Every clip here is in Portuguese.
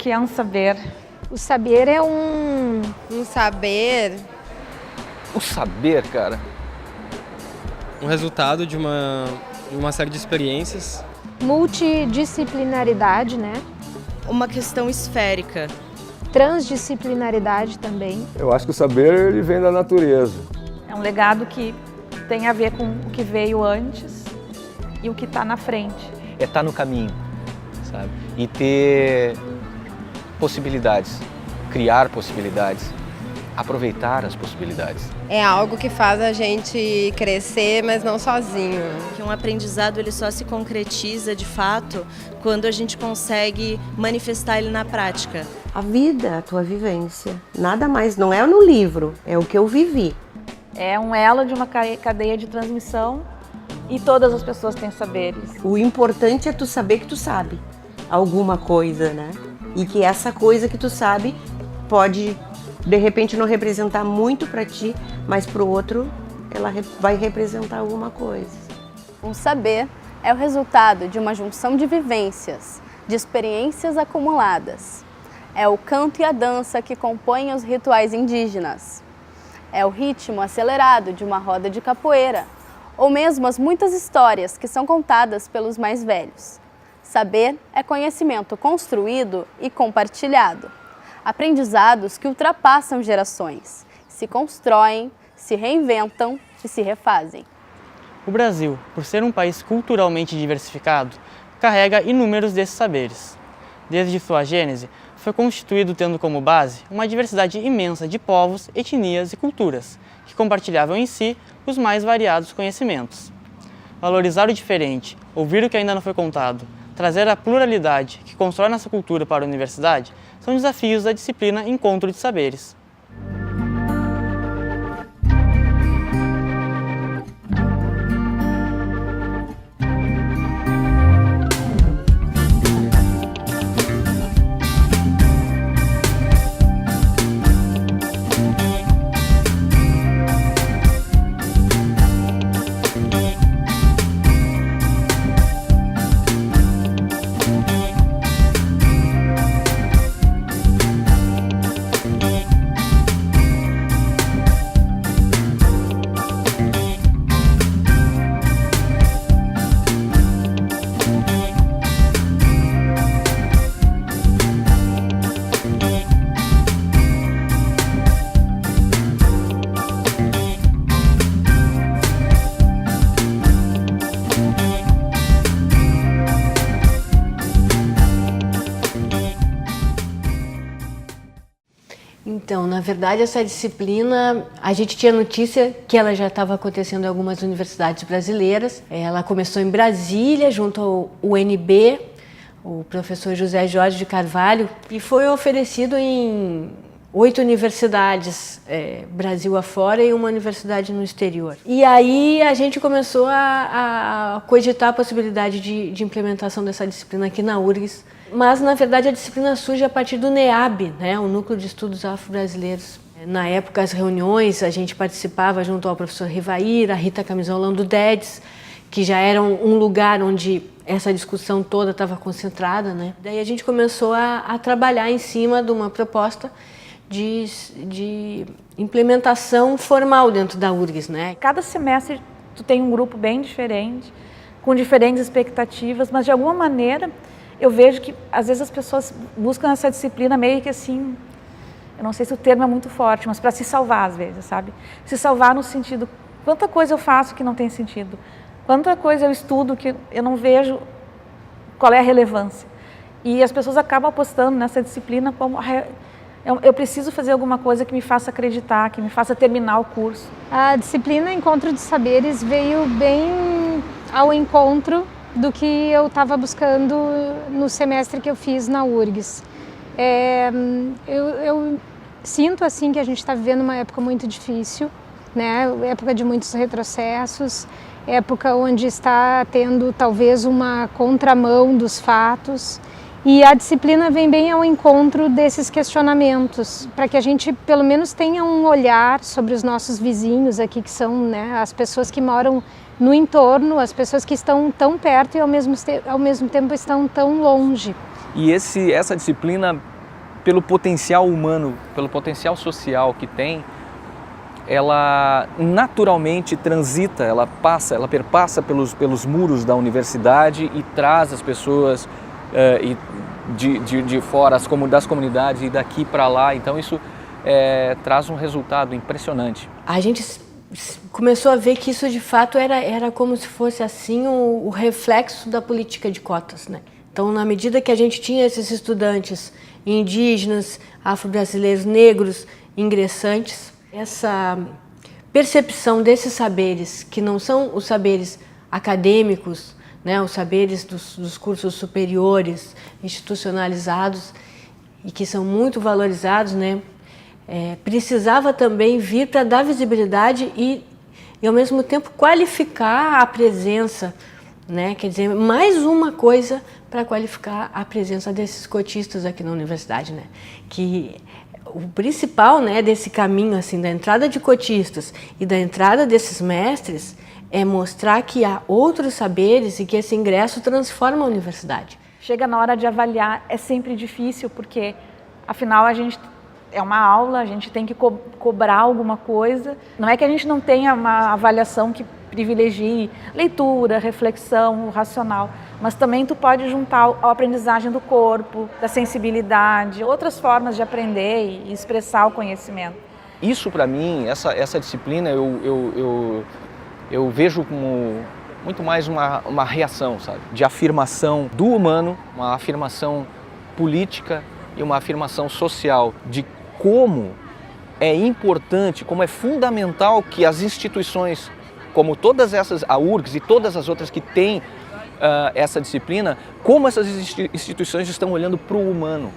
que é um saber? O saber é um saber. O saber, cara. Um resultado de uma série de experiências. Multidisciplinaridade, né? Uma questão esférica. Transdisciplinaridade também. Eu acho que o saber ele vem da natureza. É um legado que tem a ver com o que veio antes e o que está na frente. É estar no caminho, sabe? E ter possibilidades, criar possibilidades, aproveitar as possibilidades. É algo que faz a gente crescer, mas não sozinho. Que um aprendizado ele só se concretiza de fato quando a gente consegue manifestar ele na prática. A vida, a tua vivência, nada mais, não é no livro, é o que eu vivi. É um elo de uma cadeia de transmissão e todas as pessoas têm saberes. O importante é tu saber que tu sabe alguma coisa, né? E que essa coisa que tu sabe pode, de repente, não representar muito para ti, mas para o outro ela vai representar alguma coisa. Um saber é o resultado de uma junção de vivências, de experiências acumuladas. É o canto e a dança que compõem os rituais indígenas. É o ritmo acelerado de uma roda de capoeira, ou mesmo as muitas histórias que são contadas pelos mais velhos. Saber é conhecimento construído e compartilhado. Aprendizados que ultrapassam gerações, se constroem, se reinventam e se refazem. O Brasil, por ser um país culturalmente diversificado, carrega inúmeros desses saberes. Desde sua gênese, foi constituído tendo como base uma diversidade imensa de povos, etnias e culturas, que compartilhavam em si os mais variados conhecimentos. Valorizar o diferente, ouvir o que ainda não foi contado, trazer a pluralidade que constrói nossa cultura para a universidade são desafios da disciplina Encontro de Saberes. Então, na verdade, essa disciplina, a gente tinha notícia que ela já estava acontecendo em algumas universidades brasileiras. Ela começou em Brasília, junto ao UNB, o professor José Jorge de Carvalho, e foi oferecido em 8 universidades, Brasil afora, e uma universidade no exterior. E aí a gente começou a cogitar a possibilidade de implementação dessa disciplina aqui na URGS. Mas, na verdade, a disciplina surge a partir do NEAB, né, o Núcleo de Estudos Afro-Brasileiros. Na época, as reuniões, a gente participava junto ao professor Rivaíra, a Rita Camisolão do DEDES, que já era um lugar onde essa discussão toda estava concentrada, né? Daí a gente começou a trabalhar em cima de uma proposta de implementação formal dentro da URGS, né? Cada semestre tu tem um grupo bem diferente, com diferentes expectativas, mas de alguma maneira eu vejo que às vezes as pessoas buscam essa disciplina meio que assim, eu não sei se o termo é muito forte, mas para se salvar às vezes, sabe? Se salvar no sentido, quanta coisa eu faço que não tem sentido, quanta coisa eu estudo que eu não vejo qual é a relevância. E as pessoas acabam apostando nessa disciplina como eu preciso fazer alguma coisa que me faça acreditar, que me faça terminar o curso. A disciplina Encontro de Saberes veio bem ao encontro do que eu estava buscando no semestre que eu fiz na URGS. Eu sinto assim que a gente está vivendo uma época muito difícil, né? Época de muitos retrocessos, época onde está tendo talvez uma contramão dos fatos, e a disciplina vem bem ao encontro desses questionamentos, para que a gente pelo menos tenha um olhar sobre os nossos vizinhos aqui, que são, né, as pessoas que moram no entorno, as pessoas que estão tão perto e ao mesmo tempo estão tão longe. E essa disciplina pelo potencial humano, pelo potencial social que tem, ela naturalmente transita, ela perpassa pelos muros da universidade e traz as pessoas de fora, das comunidades e daqui para lá. Então isso traz um resultado impressionante. A gente começou a ver que isso de fato era como se fosse assim o reflexo da política de cotas, né? Então, na medida que a gente tinha esses estudantes indígenas, afro-brasileiros, negros, ingressantes, essa percepção desses saberes, que não são os saberes acadêmicos, né, os saberes dos cursos superiores, institucionalizados, e que são muito valorizados, né, precisava também vir para dar visibilidade e, ao mesmo tempo, qualificar a presença, né, quer dizer, mais uma coisa para qualificar a presença desses cotistas aqui na universidade, né, que o principal, né, desse caminho assim da entrada de cotistas e da entrada desses mestres é mostrar que há outros saberes e que esse ingresso transforma a universidade. Chega na hora de avaliar, é sempre difícil, porque afinal a gente é uma aula, a gente tem que cobrar alguma coisa. Não é que a gente não tenha uma avaliação que privilegie leitura, reflexão, racional, mas também tu pode juntar a aprendizagem do corpo, da sensibilidade, outras formas de aprender e expressar o conhecimento. Isso para mim, essa disciplina eu vejo como muito mais uma reação, sabe? De afirmação do humano, uma afirmação política e uma afirmação social de como é importante, como é fundamental que as instituições, como todas essas, a URGS e todas as outras que têm essa disciplina, como essas instituições estão olhando para o humano,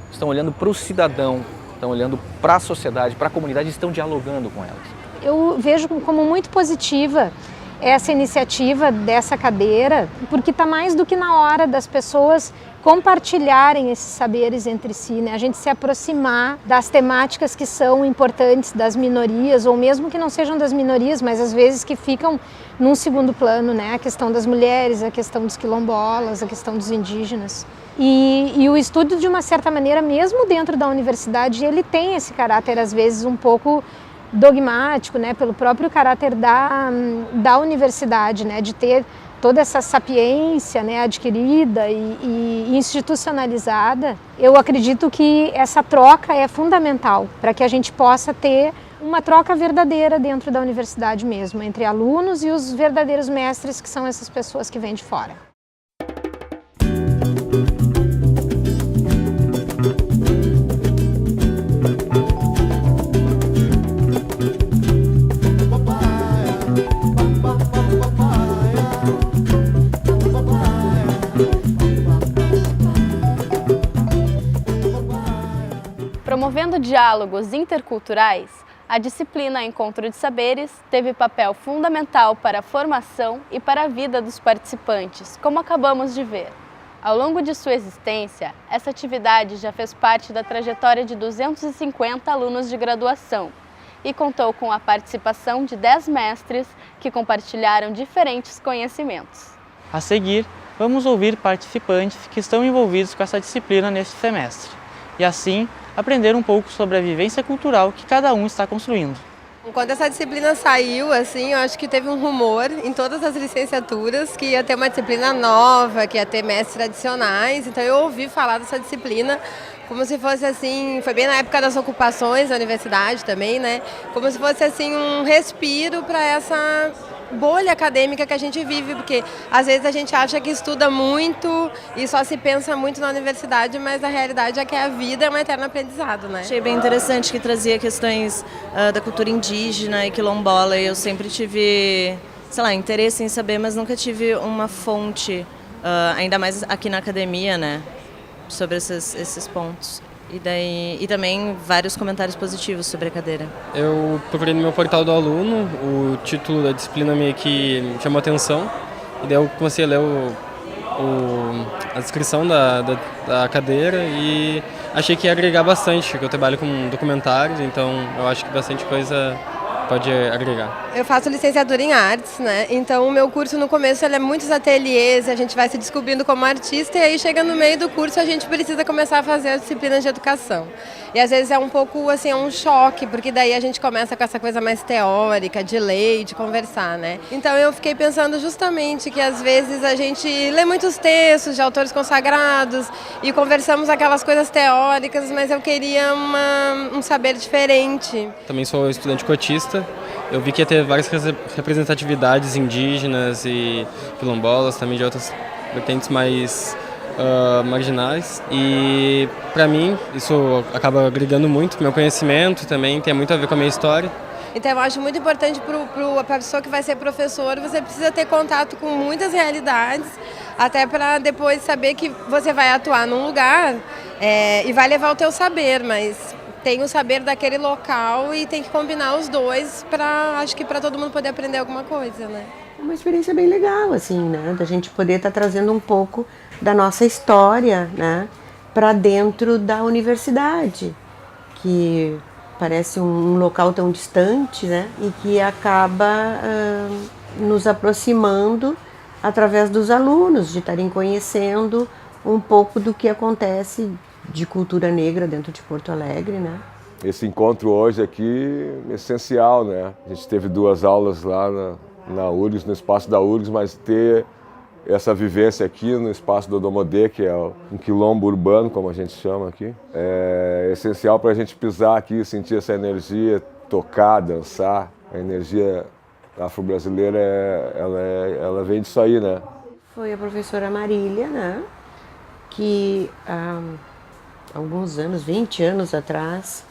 estão olhando para o cidadão, estão olhando para a sociedade, para a comunidade, estão dialogando com elas. Eu vejo como muito positiva essa iniciativa dessa cadeira, porque está mais do que na hora das pessoas compartilharem esses saberes entre si, né? A gente se aproximar das temáticas que são importantes das minorias, ou mesmo que não sejam das minorias, mas às vezes que ficam num segundo plano, né? A questão das mulheres, a questão dos quilombolas, a questão dos indígenas. E o estudo, de uma certa maneira, mesmo dentro da universidade, ele tem esse caráter, às vezes, um pouco dogmático, né? Pelo próprio caráter da universidade, né? De ter toda essa sapiência, né, adquirida e institucionalizada. Eu acredito que essa troca é fundamental para que a gente possa ter uma troca verdadeira dentro da universidade mesmo, entre alunos e os verdadeiros mestres, que são essas pessoas que vêm de fora. Promovendo diálogos interculturais, a disciplina Encontro de Saberes teve papel fundamental para a formação e para a vida dos participantes, como acabamos de ver. Ao longo de sua existência, essa atividade já fez parte da trajetória de 250 alunos de graduação e contou com a participação de 10 mestres que compartilharam diferentes conhecimentos. A seguir, vamos ouvir participantes que estão envolvidos com essa disciplina neste semestre e, assim, aprender um pouco sobre a vivência cultural que cada um está construindo. Quando essa disciplina saiu, assim, eu acho que teve um rumor em todas as licenciaturas que ia ter uma disciplina nova, que ia ter mestres adicionais. Então eu ouvi falar dessa disciplina como se fosse assim, foi bem na época das ocupações da universidade também, né? Como se fosse assim um respiro para essa bolha acadêmica que a gente vive, porque às vezes a gente acha que estuda muito e só se pensa muito na universidade, mas a realidade é que a vida é um eterno aprendizado, né? Achei bem interessante que trazia questões da cultura indígena e quilombola, e eu sempre tive, sei lá, interesse em saber, mas nunca tive uma fonte, ainda mais aqui na academia, né, sobre esses pontos. E também vários comentários positivos sobre a cadeira. Eu procurei no meu portal do aluno, o título da disciplina meio que me chamou a atenção, e daí eu comecei a ler a descrição da cadeira e achei que ia agregar bastante, porque eu trabalho com documentários, então eu acho que bastante coisa pode agregar. Eu faço licenciatura em artes, né? Então o meu curso no começo ele é muitos ateliês, a gente vai se descobrindo como artista e aí chega no meio do curso a gente precisa começar a fazer as disciplinas de educação. E às vezes é um pouco assim, é um choque, porque daí a gente começa com essa coisa mais teórica, de ler, de conversar, né? Então eu fiquei pensando justamente que às vezes a gente lê muitos textos de autores consagrados e conversamos aquelas coisas teóricas, mas eu queria um saber diferente. Também sou estudante cotista. Eu vi que ia ter várias representatividades indígenas e quilombolas, também de outras vertentes mais marginais. E para mim isso acaba agregando muito meu conhecimento, também tem muito a ver com a minha história. Então eu acho muito importante para a pessoa que vai ser professor, você precisa ter contato com muitas realidades, até para depois saber que você vai atuar num lugar e vai levar o teu saber, mas tem o saber daquele local e tem que combinar os dois acho que para todo mundo poder aprender alguma coisa, né? É uma experiência bem legal, assim, né? Da gente poder estar trazendo um pouco da nossa história, né? Para dentro da universidade, que parece um local tão distante, né? E que acaba nos aproximando através dos alunos, de estarem conhecendo um pouco do que acontece de cultura negra dentro de Porto Alegre, né? Esse encontro hoje aqui é essencial, né? A gente teve 2 aulas lá na URGS, no espaço da URGS, mas ter essa vivência aqui no espaço do Odomodê, que é um quilombo urbano, como a gente chama aqui, é essencial para a gente pisar aqui, sentir essa energia, tocar, dançar. A energia afro-brasileira, ela vem disso aí, né? Foi a professora Marília, né? Que alguns anos, 20 anos atrás,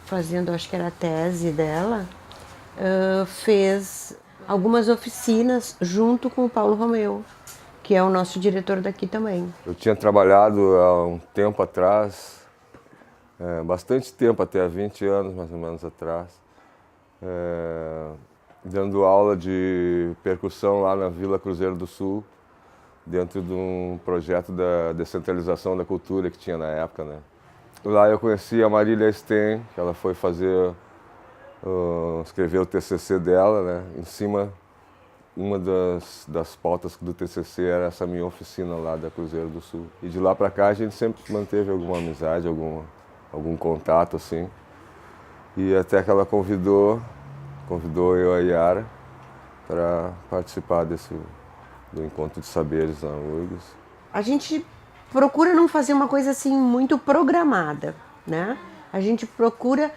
fazendo, acho que era a tese dela, fez algumas oficinas junto com o Paulo Romeu, que é o nosso diretor daqui também. Eu tinha trabalhado há um tempo atrás, bastante tempo, até há 20 anos mais ou menos atrás, dando aula de percussão lá na Vila Cruzeiro do Sul, dentro de um projeto da descentralização da cultura que tinha na época, né? Lá eu conheci a Marília Sten, que ela foi escrever o TCC dela, né? Em cima, uma das pautas do TCC era essa minha oficina lá da Cruzeiro do Sul. E de lá para cá a gente sempre manteve alguma amizade, algum contato, assim. E até que ela convidou eu e a Yara para participar do Encontro de Saberes na URGS. A gente procura não fazer uma coisa assim muito programada, né? A gente procura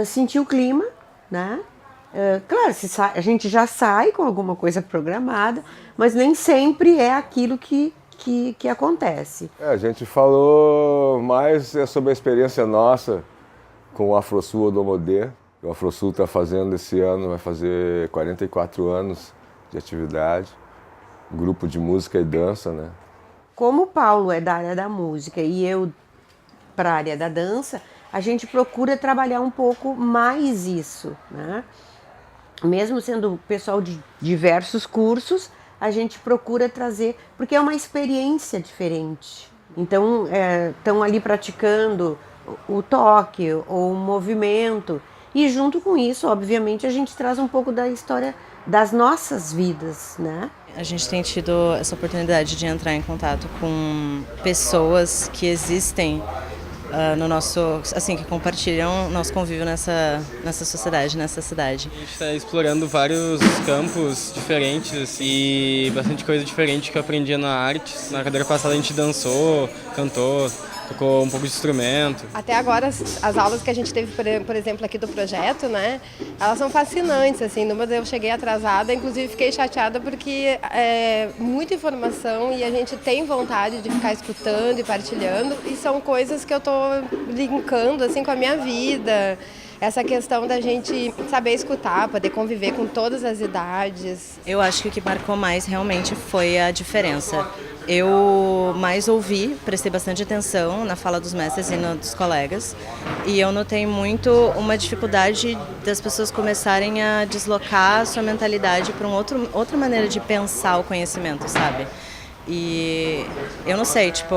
sentir o clima, né? Claro, a gente já sai com alguma coisa programada, mas nem sempre é aquilo que acontece. A gente falou mais sobre a experiência nossa com o AfroSul Odomodê. O AfroSul está fazendo esse ano, vai fazer 44 anos de atividade. Grupo de música e dança, né? Como o Paulo é da área da música e eu para a área da dança, a gente procura trabalhar um pouco mais isso, né? Mesmo sendo pessoal de diversos cursos, a gente procura trazer, porque é uma experiência diferente. Então, estão ali praticando o toque ou o movimento e junto com isso, obviamente, a gente traz um pouco da história das nossas vidas, né? A gente tem tido essa oportunidade de entrar em contato com pessoas que existem no nosso, assim, que compartilham nosso convívio nessa sociedade, nessa cidade. A gente está explorando vários campos diferentes e bastante coisa diferente que eu aprendi na arte. Na cadeira passada a gente dançou, cantou, tocou um pouco de instrumento. Até agora, as aulas que a gente teve, por exemplo, aqui do projeto, né, elas são fascinantes, assim, numa eu cheguei atrasada, inclusive fiquei chateada porque é muita informação e a gente tem vontade de ficar escutando e partilhando, e são coisas que eu estou linkando, assim, com a minha vida. Essa questão da gente saber escutar, poder conviver com todas as idades. Eu acho que o que marcou mais realmente foi a diferença. Eu mais ouvi, prestei bastante atenção na fala dos mestres e dos colegas, e eu notei muito uma dificuldade das pessoas começarem a deslocar a sua mentalidade para outra maneira de pensar o conhecimento, sabe? E eu não sei, tipo,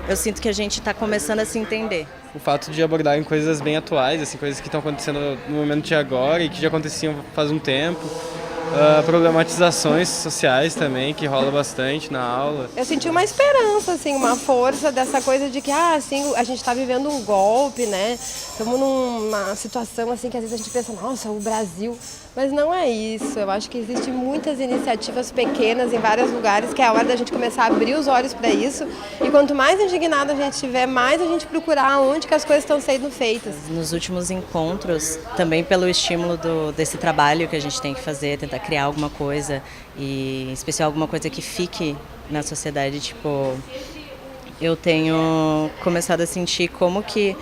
eu sinto que a gente está começando a se entender. O fato de abordarem coisas bem atuais, assim, coisas que estão acontecendo no momento de agora e que já aconteciam faz um tempo. Problematizações sociais também, que rola bastante na aula. Eu senti uma esperança, assim, uma força dessa coisa de que, assim, a gente está vivendo um golpe, né? Estamos numa situação, assim, que às vezes a gente pensa, nossa, o Brasil... Mas não é isso. Eu acho que existem muitas iniciativas pequenas em vários lugares, que é a hora da gente começar a abrir os olhos para isso. E quanto mais indignado a gente estiver, mais a gente procurar onde que as coisas estão sendo feitas. Nos últimos encontros, também pelo estímulo desse trabalho que a gente tem que fazer, tentar criar alguma coisa, e em especial alguma coisa que fique na sociedade, tipo, eu tenho começado a sentir como que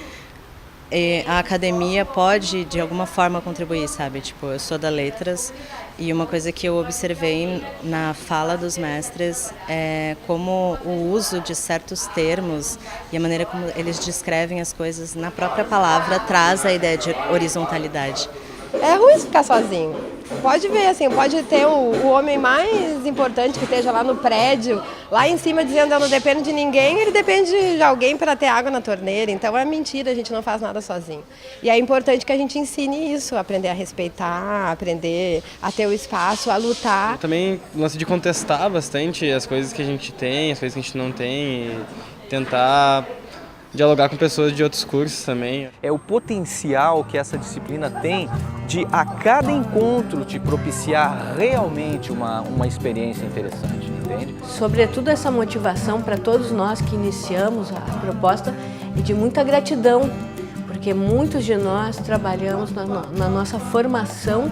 a academia pode, de alguma forma, contribuir, sabe? Tipo, eu sou da Letras e uma coisa que eu observei na fala dos mestres é como o uso de certos termos e a maneira como eles descrevem as coisas na própria palavra traz a ideia de horizontalidade. É ruim ficar sozinho. Pode ver, assim, pode ter o homem mais importante que esteja lá no prédio, lá em cima dizendo eu não dependo de ninguém, ele depende de alguém para ter água na torneira. Então é mentira, a gente não faz nada sozinho. E é importante que a gente ensine isso, aprender a respeitar, aprender a ter o espaço, a lutar. Também o lance de contestar bastante as coisas que a gente tem, as coisas que a gente não tem, e tentar dialogar com pessoas de outros cursos também. É o potencial que essa disciplina tem de a cada encontro te propiciar realmente uma experiência interessante, entende? Sobretudo essa motivação para todos nós que iniciamos a proposta e de muita gratidão, porque muitos de nós trabalhamos na nossa formação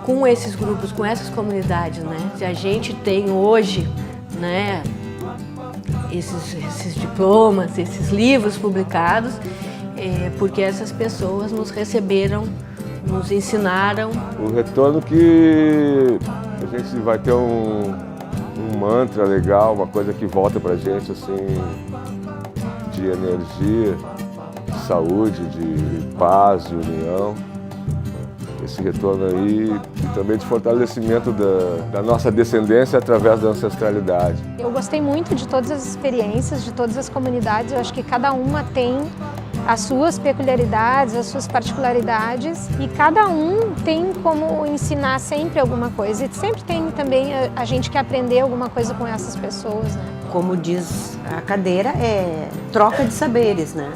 com esses grupos, com essas comunidades, né? Se a gente tem hoje, né, esses diplomas, esses livros publicados, porque essas pessoas nos receberam, nos ensinaram. O retorno que a gente vai ter um mantra legal, uma coisa que volta pra gente, assim, de energia, de saúde, de paz, de união. Esse retorno aí e também de fortalecimento da nossa descendência através da ancestralidade. Eu gostei muito de todas as experiências, de todas as comunidades. Eu acho que cada uma tem as suas peculiaridades, as suas particularidades e cada um tem como ensinar sempre alguma coisa. E sempre tem também a gente que aprender alguma coisa com essas pessoas, né? Como diz a cadeira, é troca de saberes, né?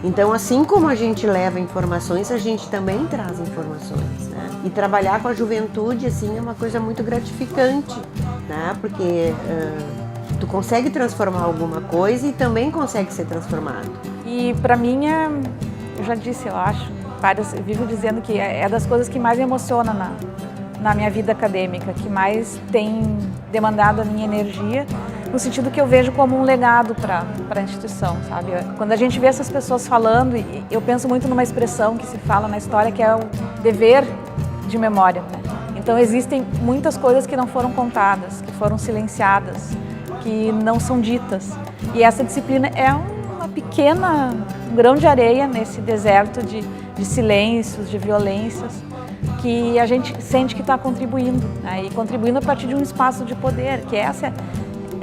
Então, assim como a gente leva informações, a gente também traz informações, né? E trabalhar com a juventude, assim, é uma coisa muito gratificante, né? Porque tu consegue transformar alguma coisa e também consegue ser transformado. E para mim, eu já disse, eu acho, eu vivo dizendo que é das coisas que mais me emociona na minha vida acadêmica, que mais tem demandado a minha energia, no sentido que eu vejo como um legado para a instituição, sabe? Quando a gente vê essas pessoas falando, eu penso muito numa expressão que se fala na história, que é o dever de memória, né? Então existem muitas coisas que não foram contadas, que foram silenciadas, que não são ditas. E essa disciplina é um grão de areia nesse deserto de silêncios, de violências, que a gente sente que está contribuindo, né? E contribuindo a partir de um espaço de poder, que essa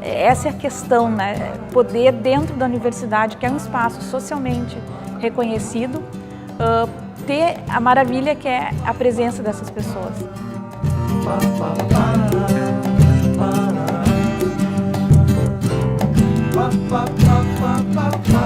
é a questão, né? Poder dentro da universidade, que é um espaço socialmente reconhecido, ter a maravilha que é a presença dessas pessoas. Pa, pa, pa, pa, pa, pa.